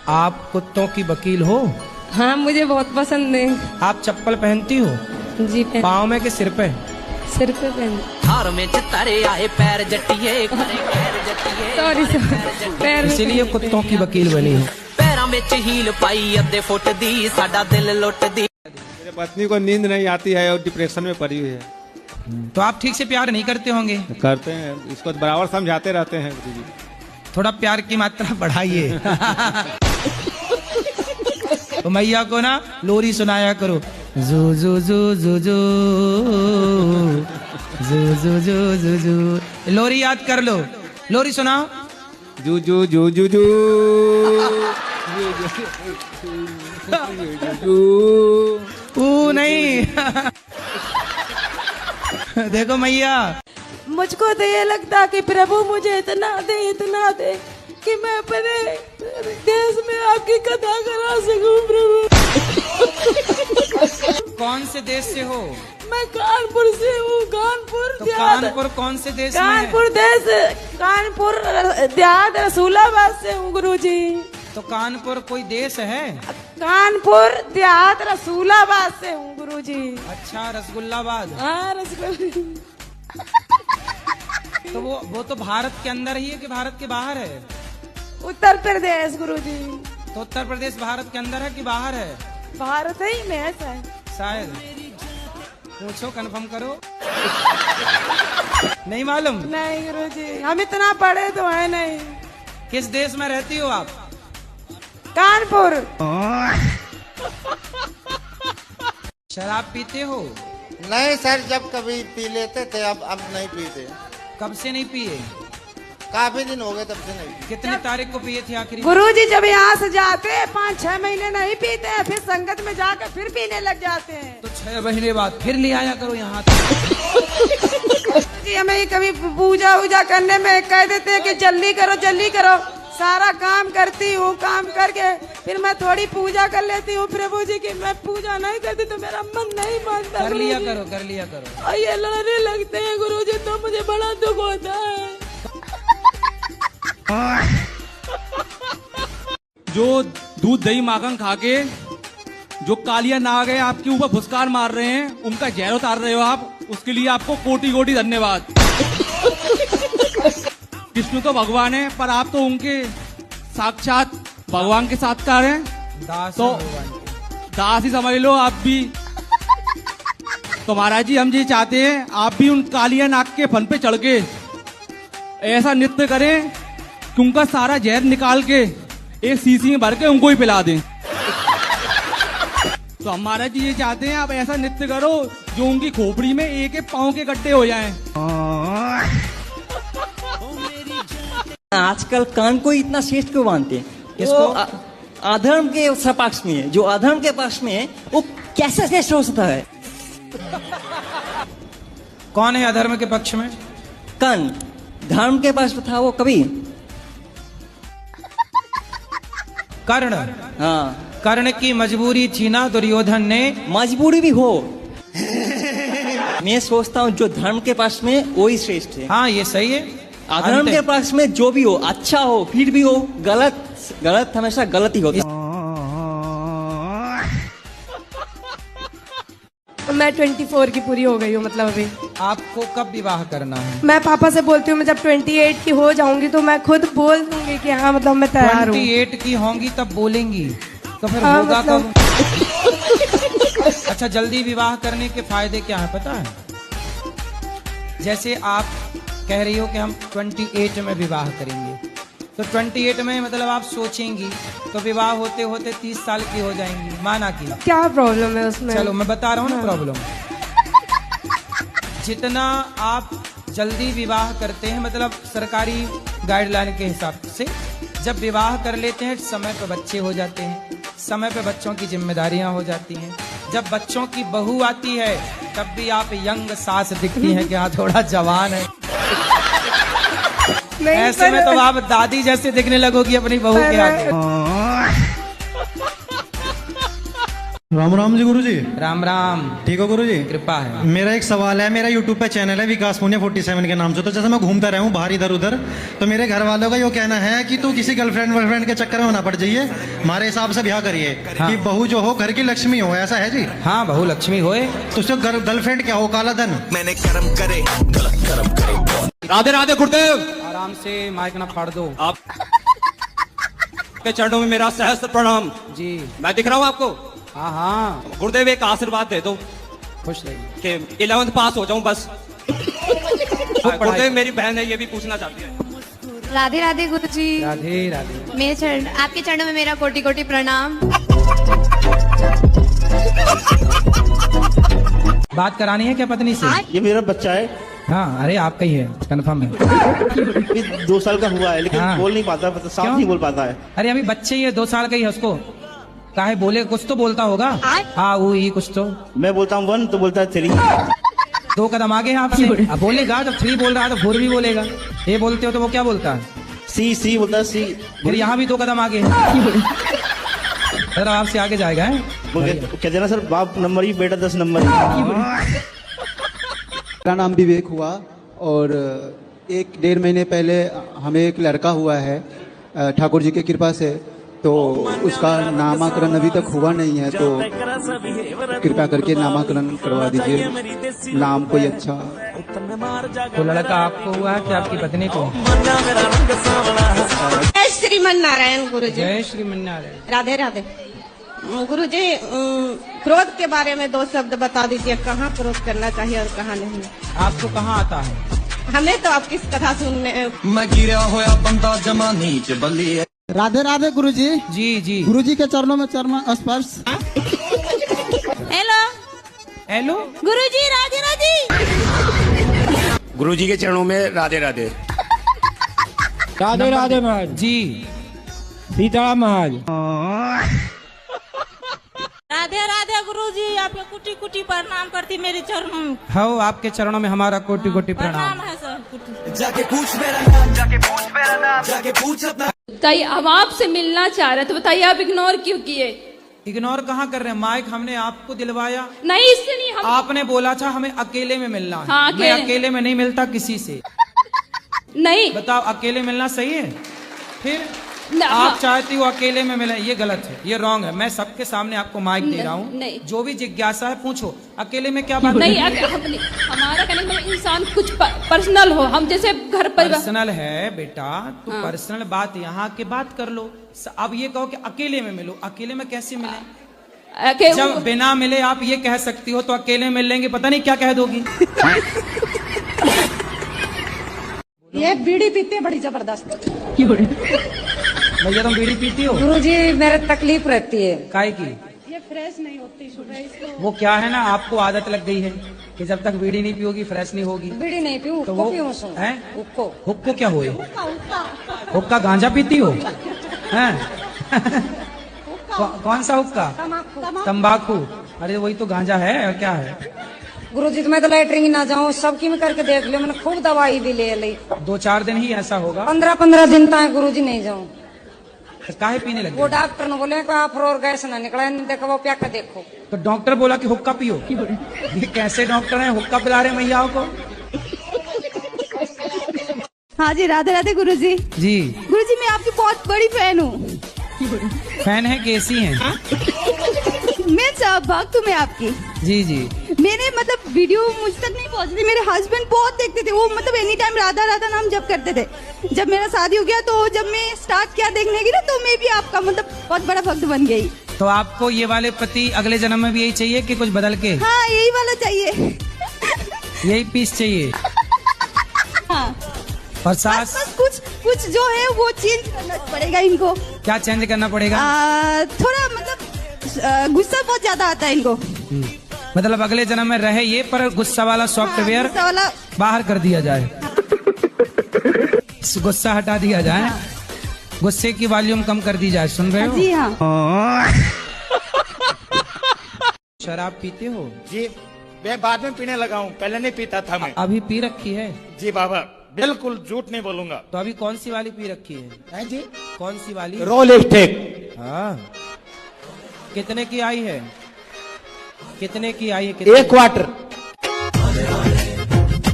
आप कुत्तों की वकील हो? हाँ, मुझे बहुत पसंद है। आप चप्पल पहनती हो? जी पाँव में के सिर पे? सिर पे पहन। हार में तारे आए पैर जटिए सॉरी पैर। इसीलिए कुत्तों की वकील बनी हो। पैरों में हील पाई अद्धे फुट दी साडा दिल लुट दी। मेरे पत्नी को नींद नहीं आती है और डिप्रेशन में पड़ी हुई है। तो आप ठीक से प्यार नहीं करते होंगे? करते हैं, इसको बराबर समझाते रहते हैं गुरु जी। थोड़ा प्यार की मात्रा बढ़ाइए। तो मैया को ना लोरी सुनाया करो। जू जू जू जू जू जू जू जू जू जू। लोरी याद कर लो। लोरी सुनाओ। जू जू जू जू जू ऊ नहीं। देखो मैया, मुझको तो ये लगता कि प्रभु मुझे इतना दे कि मैं अपने देश में आपकी कथा करा सकूं प्रभु। कौन से देश से हो? मैं कानपुर से हूँ। कानपुर तो कानपुर कौन से देश में है? कानपुर देहात रसूलाबाद से हूँ गुरुजी। तो कानपुर कोई देश है? कानपुर देहात रसूलाबाद से हूँ गुरुजी। अच्छा, रसगुल्लाबाद। हाँ, रसगुल्ला। तो वो तो भारत के अंदर ही है कि भारत के बाहर है? उत्तर प्रदेश गुरुजी। तो उत्तर प्रदेश भारत के अंदर है कि बाहर है? भारत ही में है शायद। पूछो, कंफर्म करो। नहीं मालूम? नहीं गुरुजी, हम इतना पढ़े तो है नहीं। किस देश में रहती हो आप? कानपुर। शराब पीते हो? नहीं सर, जब कभी पी लेते थे, अब नहीं पीते। कब से नहीं पिए? काफी दिन हो गए तब से नहीं पी। कितनी तारीख को पिए थे आखिरी? गुरुजी जब यहाँ से जाते 5-6 महीने नहीं पीते हैं, फिर संगत में जाकर फिर पीने लग जाते हैं। तो 6 महीने बाद फिर ले आया करो यहाँ। जी हमें कभी पूजा वूजा करने में कह देते हैं कि जल्दी करो। सारा काम करती हूँ, काम करके फिर मैं थोड़ी पूजा कर लेती हूँ प्रभु जी की। मैं पूजा नहीं करती तो मेरा मन नहीं मानता। कर लिया करो। और ये लड़ने लगते हैं गुरुजी, तो मुझे बड़ा दुख होता है। जो दूध दही माखन खा के जो कालिया नाग है आपके ऊपर फुसकार मार रहे हैं, उनका जहर उतार रहे हो आप, उसके लिए आपको कोटि कोटि धन्यवाद। विष्णु तो भगवान है, पर आप तो उनके साक्षात भगवान के साक्षात्कार हैं। तो दास ही समझ लो आप भी। तो महाराज जी, हम ये चाहते हैं आप भी उन कालिया नाग के फन पे चढ़ के ऐसा नृत्य करें कि उनका सारा जहर निकाल के एक शीशी में भर के उनको ही पिला दें। तो हम महाराज जी ये चाहते हैं आप ऐसा नृत्य करो जो उनकी खोपड़ी में एक पाँव के गड्ढे हो जाएं। आजकल कान को इतना श्रेष्ठ क्यों मानते हैं? किसको? अधर्म के पक्ष में है। जो अधर्म के पक्ष में है वो कैसे श्रेष्ठ हो सकता है? कौन है अधर्म के पक्ष में? कान धर्म के पक्ष में था वो कभी। कर्ण। हाँ, कर्ण की मजबूरी थी ना दुर्योधन ने। मजबूरी भी हो। मैं सोचता हूँ जो धर्म के पक्ष में वो ही श्रेष्ठ है। हाँ, ये सही है। अधर्म के पक्ष में जो भी हो, अच्छा हो फिर भी हो, गलत हमेशा गलत ही होता है। मैं 24 की पूरी हो गई हूँ, मतलब अभी। आपको कब विवाह करना है? मैं पापा से बोलती हूँ मैं जब 28 की हो जाऊंगी तो मैं खुद बोल दूंगी कि हाँ मतलब मैं तैयार हूँ। 28 की होंगी तब बोलेंगी, तो फिर हाँ, होगा मतलब... कब? अच्छा, जल्दी विवाह करने के फायदे क्या है पता है? जैसे आप कह रही हो कि हम 28 में विवाह करेंगे, तो 28 में मतलब आप सोचेंगी तो विवाह होते होते 30 साल की हो जाएंगी, माना कि। क्या प्रॉब्लम है उसमें? चलो मैं बता रहा हूँ ना प्रॉब्लम। जितना आप जल्दी विवाह करते हैं, मतलब सरकारी गाइडलाइन के हिसाब से जब विवाह कर लेते हैं समय पे बच्चे हो जाते हैं, समय पे बच्चों की जिम्मेदारियां हो जाती हैं। जब बच्चों की बहू आती है तब भी आप यंग सास दिखती हैं कि हाँ थोड़ा जवान है। ऐसे में तो आप दादी जैसे दिखने लगोगी अपनी बहू के आगे। राम राम जी गुरुजी। राम राम। ठीक हो गुरुजी? कृपा है। मेरा एक सवाल है, मेरा यूट्यूब पे चैनल है विकास पुण्य 47 के नाम से। तो जैसे मैं घूमता रहा हूँ बाहर इधर उधर, तो मेरे घर वालों का ये कहना है कि तू किसी गर्लफ्रेंड के चक्कर में ना पड़ जाइए, हमारे हिसाब से ब्याह करिए। हाँ। कि बहू जो हो घर की लक्ष्मी हो, ऐसा है जी? हाँ, बहू लक्ष्मी होए। तो उसको गर्लफ्रेंड क्या हो, काला धन? मैंने कर्म करे गलत कर्म करे। राधे राधे गुरुदेव। आराम से, माइक ना फाड़ दो। आप के चरणों में मेरा सहस्त्र प्रणाम जी। मैं दिख रहा हूँ आपको? हाँ हाँ, गुरुदेव एक आशीर्वाद दे दो खुश रहिए। कि 11th पास हो जाऊं बस। पढ़ाई- गुरुदेव मेरी बहन है, ये भी पूछना चाहती है। राधे राधे गुरुजी। राधे राधे। मेरे चरण, आपके चरणों में मेरा कोटि कोटि प्रणाम। बात करानी है क्या पत्नी से? ये मेरा बच्चा है, हाँ, अरे आपका ही है, कंफर्म है। ये 2 साल का हुआ है लेकिन हाँ। बोल नहीं पाता, साफ क्यों? नहीं बोल पाता है। अरे अभी बच्चे ही है, 2 साल का ही है, उसको काहे बोले, कुछ तो बोलता होगा। हाँ वो ही कुछ तो। मैं बोलता हूँ 1 तो बोलता है 3। 2 कदम आगे हैं आपसे। अब बोलेगा जब 3 बोल रहा है तो 4 भी बोलेगा। ये बोलते हो तो वो क्या बोलता है? सी बोलता है सी। फिर यहाँ भी 2 कदम आगे है। सर आपसे आगे जाएगा है? कहते ना सर, बाप नंबर ही बेटा 10 नंबर ही। मेरा नाम विवेक हुआ और 1-1.5 महीने पहले हमें एक लड़का हुआ है ठाकुर जी की कृपा से। तो उसका नामकरण अभी तक हुआ नहीं है, तो कृपा करके नामकरण करवा दीजिए। नाम कोई अच्छा। तो लड़का आपको हुआ है कि आपकी पत्नी को? जय श्रीमन नारायण गुरुजी। जय श्रीमन नारायण। राधे राधे गुरुजी। क्रोध के बारे में 2 शब्द बता दीजिए, कहाँ क्रोध करना चाहिए और कहाँ नहीं। आपको कहाँ आता है? हमें तो आपकी कथा सुनने। मैं गिरा होया बंदा जमा नीच बल्ली। राधे राधे गुरुजी। जी जी। गुरुजी के चरणों में चरण स्पर्श। हेलो हेलो गुरुजी, राधे राधे। गुरुजी के चरणों में राधे राधे। राधे राधे महाराज जी। सीताराम महाराज। राधे राधे गुरुजी, आपके कुटी कुटी प्रणाम करती मेरे चरणों में। हाँ, आपके चरणों में हमारा कोटि कोटि प्रणाम। है सर। जाके पूछ मेरा नाम, जाके पूछ मेरा नाम, जाके पूछ अपना। बताइए, हम आपसे मिलना चाह रहे थे, बताइए आप इग्नोर क्यों किए? इग्नोर कहाँ कर रहे हैं? माइक हमने आपको दिलवाया। नहीं, इससे नहीं। हम आपने बोला था हमें अकेले में मिलना है। हाँ, मैं अकेले में नहीं मिलता किसी से। नहीं बताओ, अकेले मिलना सही है? फिर हाँ। आप चाहती हो अकेले में मिले, ये गलत है, ये रॉन्ग है। मैं सबके सामने आपको माइक दे रहा हूँ। नहीं। जो भी जिज्ञासा है पूछो, अकेले में क्या बात नहीं, है? हमारा कहने का इंसान कुछ पर्सनल हो, हम जैसे घर परिवार। पर्सनल है बेटा, तो पर्सनल बात यहाँ के बात कर लो। अब ये कहो कि अकेले में मिलो, अकेले में कैसे मिले? जब बिना मिले आप ये कह सकती हो तो अकेले मिल लेंगे, पता नहीं क्या कह दोगी। ये बीड़ी पीते बड़ी जबरदस्त। भैया तुम बीड़ी पीती हो? गुरुजी मेरे तकलीफ रहती है। काय की? ये फ्रेश नहीं होती सुबह इसको। वो क्या है ना, आपको आदत लग गई है कि जब तक बीड़ी नहीं पियोगी फ्रेश नहीं होगी। बीड़ी नहीं पीऊँ तो वो है हुक्को क्या हुए? हुक्का गांजा पीती हो? हैं? कौन सा हुक्का? तंबाकू। अरे वही तो गांजा है, और क्या है? गुरुजी तो मैं तो लैटरिन ना जाऊँ, सबकी में करके देख लियो, मैंने खूब दवाई भी ले ली। 2-4 दिन ही ऐसा होगा। 15-15 दिन तक गुरुजी नहीं जाऊँ। काहे पीने लगे? वो डॉक्टर ने बोले आप फ्लोर गैस ना निकला, देखो वो प्या के देखो। तो डॉक्टर बोला कि हुक्का पियो। ये कैसे डॉक्टर हैं, हुक्का पिला रहे मैयाओं को? हाँ जी, राधे राधे गुरुजी। जी गुरुजी, मैं आपकी बहुत बड़ी फैन हूँ। फैन है, कैसी हैं? मैं भक्त हूँ मैं आपकी। जी जी। मेरे मतलब वीडियो मुझ तक नहीं पहुँचती, मेरे हस्बैंड बहुत देखते थे, वो मतलब एनी टाइम राधा राधा नाम जप करते थे। जब मेरा शादी हो गया तो जब मैं स्टार्ट किया देखने की ना, तो मैं भी आपका मतलब बहुत बड़ा भक्त बन गई। तो आपको ये वाले पति अगले जन्म में भी यही चाहिए कि कुछ बदल के? हाँ, यही वाला चाहिए। यही पीस चाहिए? हाँ। और सास? बस कुछ जो है वो चेंज करना पड़ेगा इनको। क्या चेंज करना पड़ेगा? थोड़ा मतलब गुस्सा बहुत ज्यादा आता है इनको। मतलब अगले जन्म में रहे ये, पर गुस्सा वाला सॉफ्टवेयर बाहर कर दिया जाए। गुस्सा हटा दिया जाए, गुस्से की वॉल्यूम कम कर दी जाए। सुन रहे हो? जी हाँ। शराब पीते हो? जी मैं बाद में पीने लगा हूँ, पहले नहीं पीता था मैं। अभी पी रखी है? जी बाबा, बिल्कुल झूठ नहीं बोलूंगा। तो अभी कौन सी वाली पी रखी है? जी कौन सी वाली? रोल स्टेक। हाँ। कितने की आई है? कितने की आई है? एक क्वार्टर